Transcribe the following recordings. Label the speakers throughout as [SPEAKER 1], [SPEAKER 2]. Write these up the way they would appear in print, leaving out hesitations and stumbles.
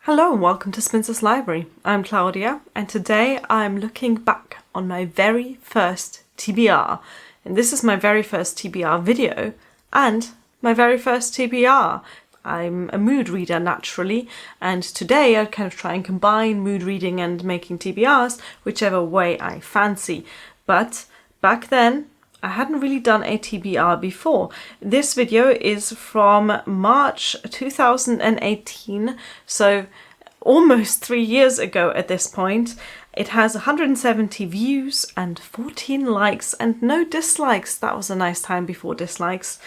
[SPEAKER 1] Hello and welcome to Spencer's Library. I'm Claudia and today I'm looking back on my very first TBR. And this is my very first TBR video and my very first TBR. I'm a mood reader naturally, and today I'll kind of try and combine mood reading and making TBRs whichever way I fancy. But back then I hadn't really done a TBR before. This video is from March 2018, so almost 3 years ago at this point. It has 170 views and 14 likes and no dislikes. That was a nice time before dislikes.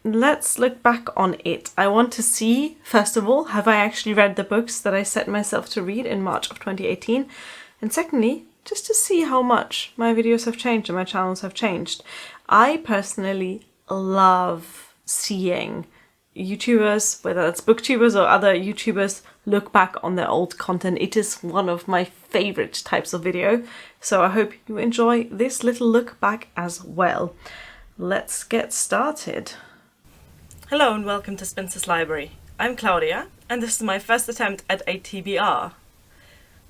[SPEAKER 1] Let's look back on it. I want to see, first of all, have I actually read the books that I set myself to read in March of 2018? And secondly, just to see how much my videos have changed and my channels have changed. I personally love seeing YouTubers, whether it's booktubers or other YouTubers, look back on their old content. It is one of my favorite types of video, so I hope you enjoy this little look back as well. Let's get started. Hello and welcome to Spencer's Library. I'm Claudia and this is my first attempt at a TBR.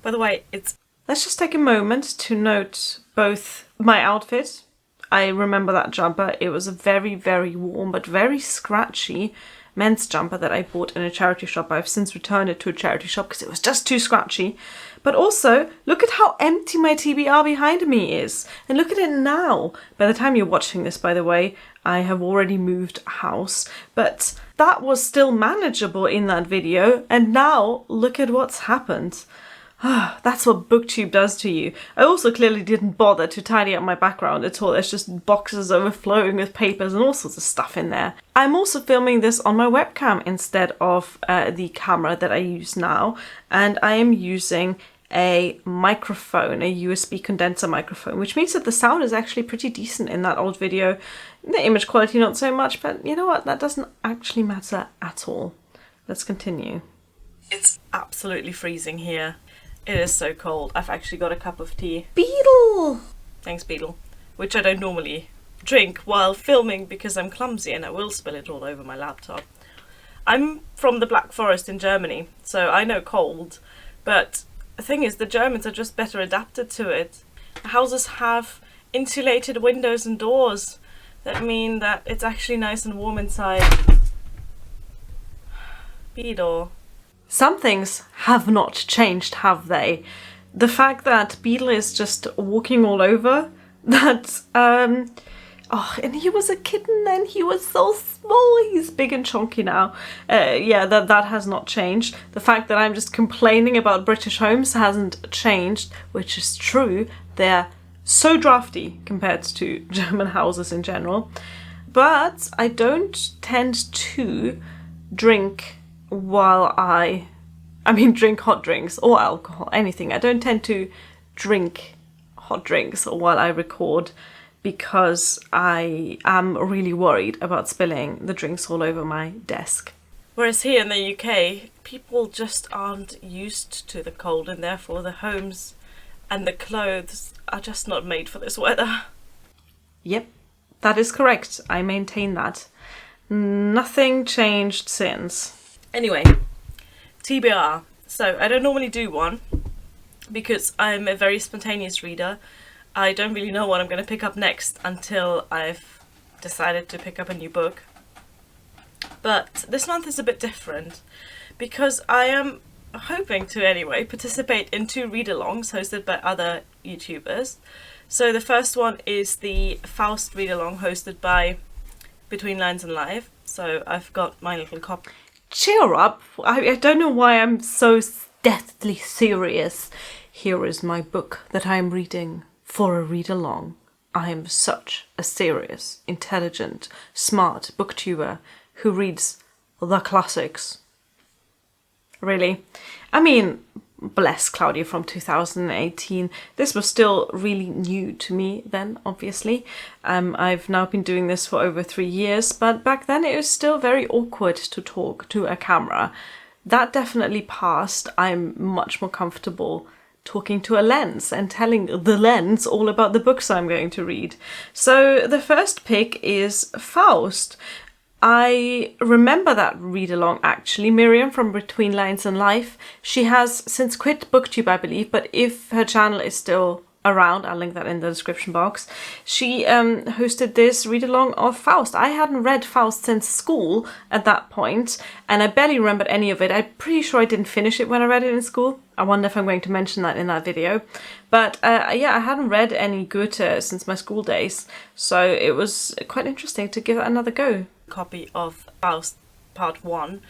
[SPEAKER 1] By the way, let's just take a moment to note both my outfit. I remember that jumper. It was a very, very warm but very scratchy men's jumper that I bought in a charity shop. I've since returned it to a charity shop because it was just too scratchy. But also, look at how empty my TBR behind me is. And look at it now. By the time you're watching this, by the way, I have already moved house. But that was still manageable in that video. And now, look at what's happened. That's what BookTube does to you. I also clearly didn't bother to tidy up my background at all. There's just boxes overflowing with papers and all sorts of stuff in there. I'm also filming this on my webcam instead of the camera that I use now. And I am using a microphone, a USB condenser microphone, which means that the sound is actually pretty decent in that old video. The image quality not so much, but you know what? That doesn't actually matter at all. Let's continue. It's absolutely freezing here. It is so cold. I've actually got a cup of tea. Beetle! Thanks, Beetle. Which I don't normally drink while filming because I'm clumsy and I will spill it all over my laptop. I'm from the Black Forest in Germany, so I know cold. But the thing is, the Germans are just better adapted to it. The houses have insulated windows and doors that mean that it's actually nice and warm inside. Beetle. Some things have not changed, have they? The fact that Beetle is just walking all over, that, and he was a kitten and he was so small, he's big and chunky now. Yeah, that has not changed. The fact that I'm just complaining about British homes hasn't changed, which is true. They're so drafty compared to German houses in general. But I don't tend to drink while drink hot drinks or alcohol, anything. I don't tend to drink hot drinks while I record because I am really worried about spilling the drinks all over my desk. Whereas here in the UK, people just aren't used to the cold and therefore the homes and the clothes are just not made for this weather. Yep, that is correct. I maintain that. Nothing changed since. Anyway, TBR. So I don't normally do one because I'm a very spontaneous reader. I don't really know what I'm going to pick up next until I've decided to pick up a new book. But this month is a bit different because I am hoping to anyway participate in 2 read-alongs hosted by other YouTubers. So the first one is the Faust read-along hosted by Between Lines and Live. So I've got my little copy. Cheer up! I don't know why I'm so deathly serious. Here is my book that I'm reading for a read-along. I am such a serious, intelligent, smart booktuber who reads the classics. Really? I mean, bless Claudia from 2018. This was still really new to me then, obviously. I've now been doing this for over 3 years, but back then it was still very awkward to talk to a camera. That definitely passed. I'm much more comfortable talking to a lens and telling the lens all about the books I'm going to read. So the first pick is Faust. I remember that read-along actually. Miriam from Between Lines and Life. She has since quit BookTube, I believe, but if her channel is still around, I'll link that in the description box. She hosted this read-along of Faust. I hadn't read Faust since school at that point, and I barely remembered any of it. I'm pretty sure I didn't finish it when I read it in school. I wonder if I'm going to mention that in that video. But yeah, I hadn't read any Goethe since my school days, so it was quite interesting to give it another go. Copy of Faust Part 1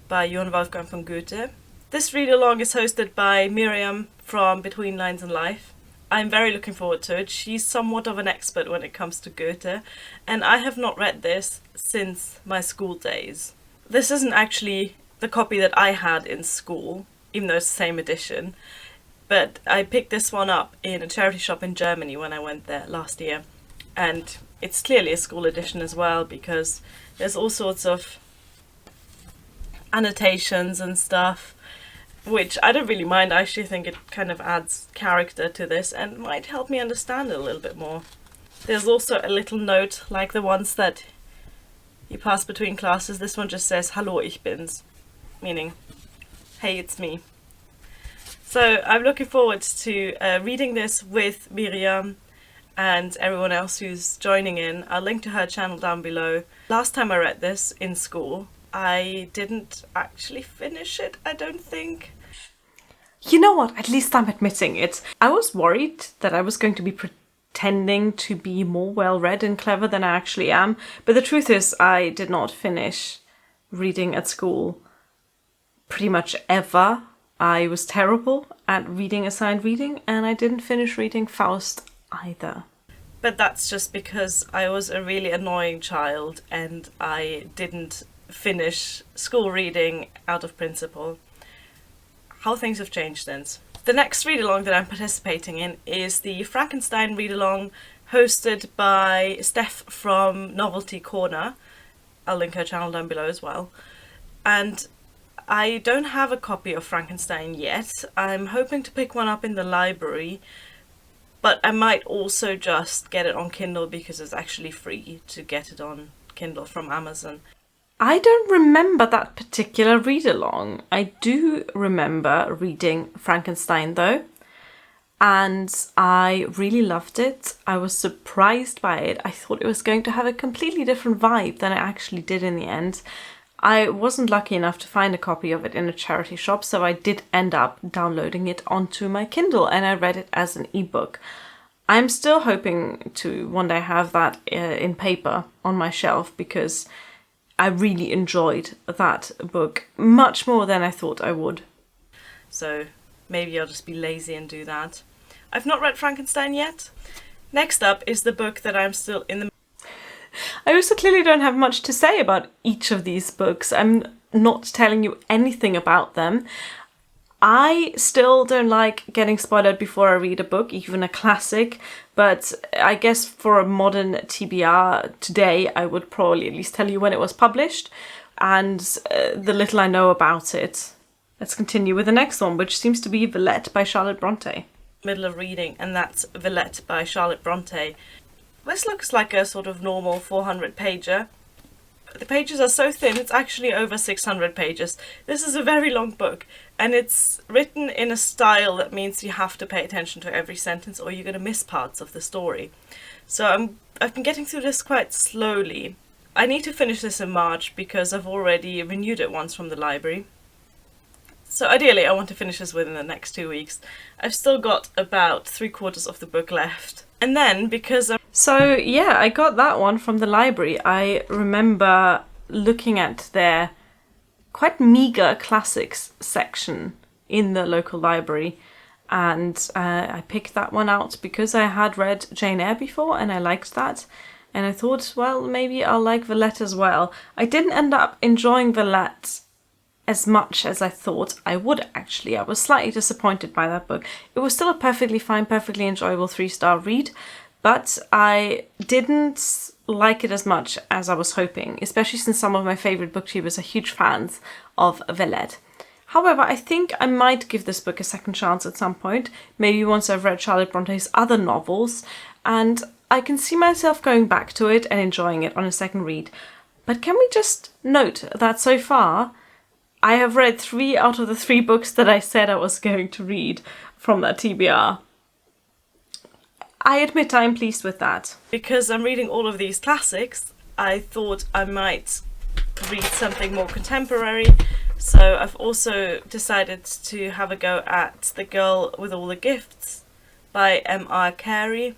[SPEAKER 1] by Johann Wolfgang von Goethe. This read-along is hosted by Miriam from Between Lines and Life. I'm very looking forward to it. She's somewhat of an expert when it comes to Goethe, and I have not read this since my school days. This isn't actually the copy that I had in school, even though it's the same edition, but I picked this one up in a charity shop in Germany when I went there last year, and it's clearly a school edition as well, because there's all sorts of annotations and stuff, which I don't really mind. I actually think it kind of adds character to this and might help me understand it a little bit more. There's also a little note like the ones that you pass between classes. This one just says, "Hallo, ich bin's," meaning, hey, it's me. So I'm looking forward to reading this with Miriam and everyone else who's joining in. I'll link to her channel down below. Last time I read this in school, I didn't actually finish it, I don't think. You know what? At least I'm admitting it. I was worried that I was going to be pretending to be more well-read and clever than I actually am. But the truth is, I did not finish reading at school pretty much ever. I was terrible at reading assigned reading, and I didn't finish reading Faust either. But that's just because I was a really annoying child and I didn't finish school reading out of principle. How things have changed since. The next read-along that I'm participating in is the Frankenstein read-along hosted by Steph from Novelty Corner. I'll link her channel down below as well. And I don't have a copy of Frankenstein yet. I'm hoping to pick one up in the library, but I might also just get it on Kindle because it's actually free to get it on Kindle from Amazon. I don't remember that particular read-along. I do remember reading Frankenstein though, and I really loved it. I was surprised by it. I thought it was going to have a completely different vibe than it actually did in the end. I wasn't lucky enough to find a copy of it in a charity shop, so I did end up downloading it onto my Kindle and I read it as an ebook. I'm still hoping to one day have that in paper on my shelf because I really enjoyed that book much more than I thought I would. So maybe I'll just be lazy and do that. I've not read Frankenstein yet. Next up is the book that I'm still in the... I also clearly don't have much to say about each of these books. I'm not telling you anything about them. I still don't like getting spoiled before I read a book, even a classic, but I guess for a modern TBR today, I would probably at least tell you when it was published and the little I know about it. Let's continue with the next one, which seems to be Villette by Charlotte Brontë. Middle of reading, and that's Villette by Charlotte Brontë. This looks like a sort of normal 400-pager. The pages are so thin, it's actually over 600 pages. This is a very long book, and it's written in a style that means you have to pay attention to every sentence or you're going to miss parts of the story. So I've been getting through this quite slowly. I need to finish this in March because I've already renewed it once from the library. So ideally I want to finish this within the next 2 weeks. I've still got about 3/4 of the book left. And then, because So yeah, I got that one from the library. I remember looking at their quite meager classics section in the local library, and I picked that one out because I had read Jane Eyre before and I liked that. And I thought, well, maybe I'll like Villette as well. I didn't end up enjoying Villette as much as I thought I would actually. I was slightly disappointed by that book. It was still a perfectly fine, perfectly enjoyable 3-star read, but I didn't like it as much as I was hoping, especially since some of my favourite booktubers are huge fans of Villette. However, I think I might give this book a second chance at some point, maybe once I've read Charlotte Bronte's other novels, and I can see myself going back to it and enjoying it on a second read. But can we just note that so far I have read 3 out of the 3 books that I said I was going to read from that TBR. I admit I'm pleased with that. Because I'm reading all of these classics, I thought I might read something more contemporary. So I've also decided to have a go at The Girl with All the Gifts by M.R. Carey.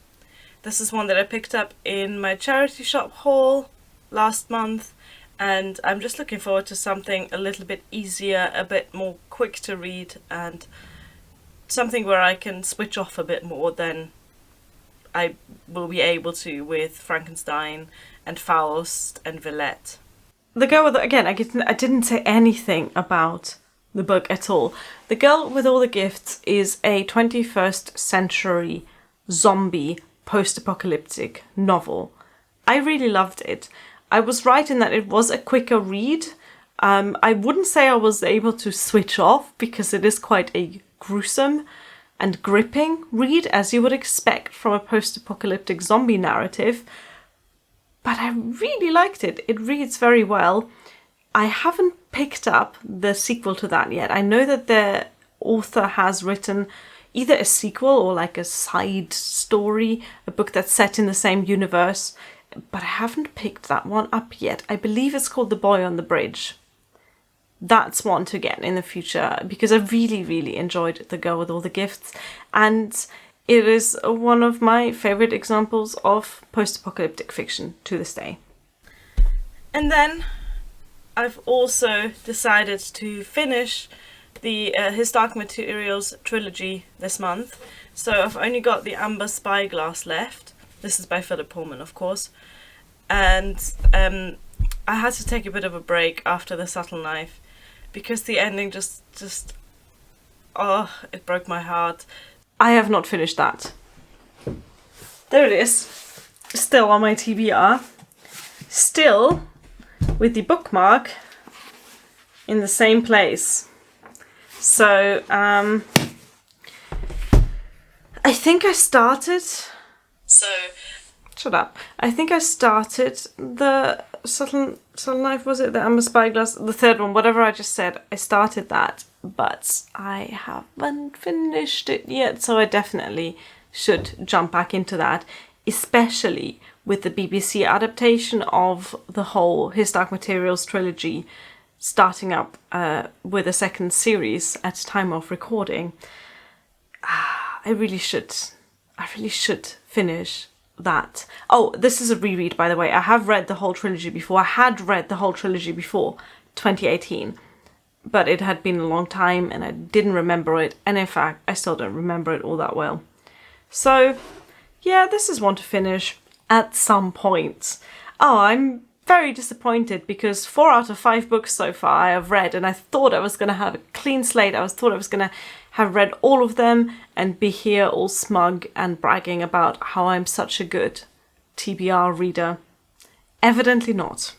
[SPEAKER 1] This is one that I picked up in my charity shop haul last month, and I'm just looking forward to something a little bit easier, a bit more quick to read, and something where I can switch off a bit more than I will be able to with Frankenstein and Faust and Villette. The Girl with... Again, I didn't say anything about the book at all. The Girl with All the Gifts is a 21st century zombie post-apocalyptic novel. I really loved it. I was right in that it was a quicker read. I wouldn't say I was able to switch off because it is quite a gruesome and gripping read, as you would expect from a post-apocalyptic zombie narrative. But I really liked it. It reads very well. I haven't picked up the sequel to that yet. I know that the author has written either a sequel or like a side story, a book that's set in the same universe, but I haven't picked that one up yet. I believe it's called The Boy on the Bridge. That's one to get in the future because I really, really enjoyed The Girl with All the Gifts, and it is one of my favourite examples of post-apocalyptic fiction to this day. And then I've also decided to finish the His Dark Materials trilogy this month. So I've only got The Amber Spyglass left. This is by Philip Pullman, of course. And I had to take a bit of a break after The Subtle Knife because the ending just it broke my heart. I have not finished that. There it is. Still on my TBR. Still with the bookmark in the same place. So, I think I started... Shut up. I think I started the Subtle Knife, was it? The Amber Spyglass? The third one, whatever I just said. I started that, but I haven't finished it yet, so I definitely should jump back into that, especially with the BBC adaptation of the whole His Dark Materials trilogy starting up with a second series at time of recording. I really should finish that. Oh, this is a reread, by the way. I have read the whole trilogy before. I had read the whole trilogy before 2018, but it had been a long time and I didn't remember it, and in fact I still don't remember it all that well. So yeah, this is one to finish at some point. Oh, I'm very disappointed because 4 out of 5 books so far I have read, and I thought I was going to have a clean slate. I thought I was going to have read all of them and be here all smug and bragging about how I'm such a good TBR reader. Evidently not.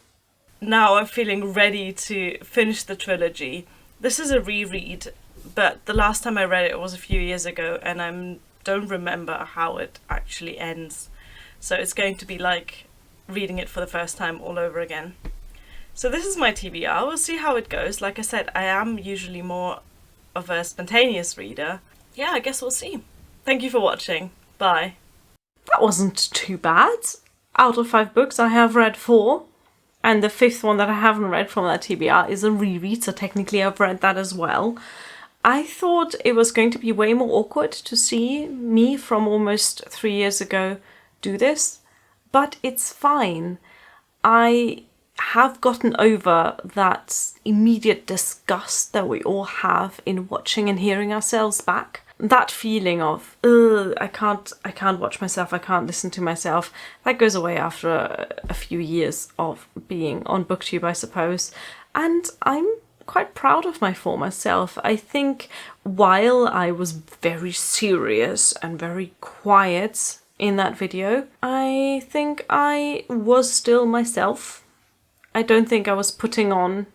[SPEAKER 1] Now I'm feeling ready to finish the trilogy. This is a reread, but the last time I read it was a few years ago and I don't remember how it actually ends. So it's going to be like reading it for the first time all over again. So this is my TBR. We'll see how it goes. Like I said, I am usually more of a spontaneous reader. Yeah, I guess we'll see. Thank you for watching. Bye. That wasn't too bad. Out of 5 books, I have read 4. And the 5th one that I haven't read from that TBR is a reread, so technically I've read that as well. I thought it was going to be way more awkward to see me from almost 3 years ago do this, but it's fine. I have gotten over that immediate disgust that we all have in watching and hearing ourselves back. That feeling of, I can't watch myself, I can't listen to myself, that goes away after a few years of being on BookTube, I suppose. And I'm quite proud of my former self. I think while I was very serious and very quiet in that video, I think I was still myself. I don't think I was putting on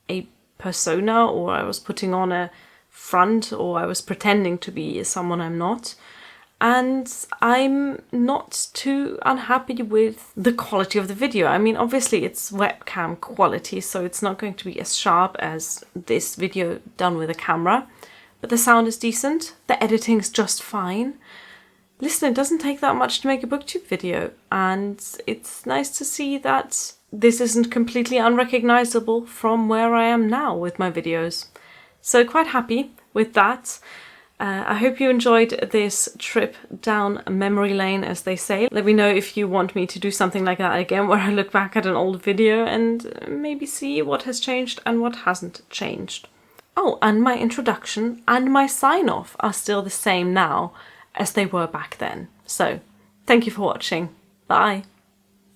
[SPEAKER 1] a persona, or I was putting on a front, or I was pretending to be someone I'm not. and I'm not too unhappy with the quality of the video. I mean, obviously it's webcam quality, so it's not going to be as sharp as this video done with a camera, but the sound is decent, the editing's just fine. Listen, it doesn't take that much to make a booktube video, and it's nice to see that this isn't completely unrecognizable from where I am now with my videos. So quite happy with that. I hope you enjoyed this trip down memory lane, as they say. Let me know if you want me to do something like that again, where I look back at an old video and maybe see what has changed and what hasn't changed. Oh, and my introduction and my sign-off are still the same now as they were back then. So, thank you for watching. Bye!